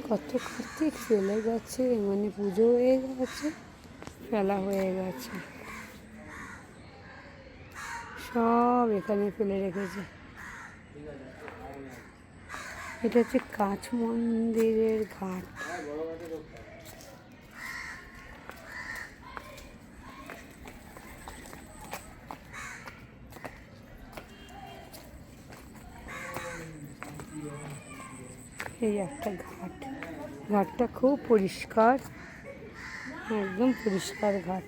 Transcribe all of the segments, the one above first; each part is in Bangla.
কত কার্তিক ফেলে গেছে, মানে পুজো হয়ে গেছে, ফেলা হয়ে গেছে, সব এখানে ফেলে রেখেছে। এটা হচ্ছে কাঠ মন্দিরের ঘাট। এই একটা ঘাট, ঘাটটা খুব পরিষ্কার, একদম পরিষ্কার ঘাট।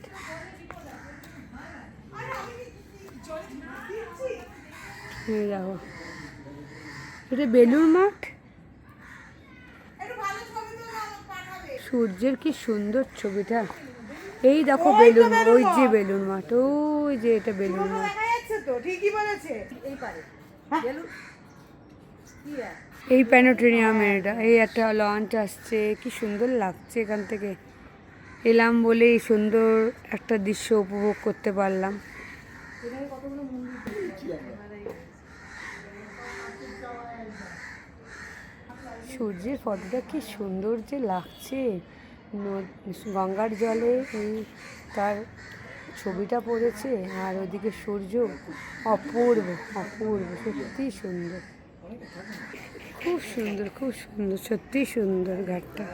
এই দেখো, এটা বেলুর মাঠ। সূর্যের কি সুন্দর ছবিটা। এই দেখো বেলুন, ওই যে বেলুন মাঠ, ওই যে এটা বেলুন মাঠ। এই প্ল্যানেটেরিয়ামের এটা, এই একটা লঞ্চ আসছে, কি সুন্দর লাগছে। এখান থেকে এলাম বলে এই সুন্দর একটা দৃশ্য উপভোগ করতে পারলাম। সূর্যের ফটোটা কি সুন্দর যে লাগছে, গঙ্গার জলে এই তার ছবিটা পড়েছে, আর ওদিকে সূর্য, অপূর্ব অপূর্ব, সত্যি সুন্দর, খুব সুন্দর, খুব সুন্দর, সত্যি সুন্দর ঘাটটা।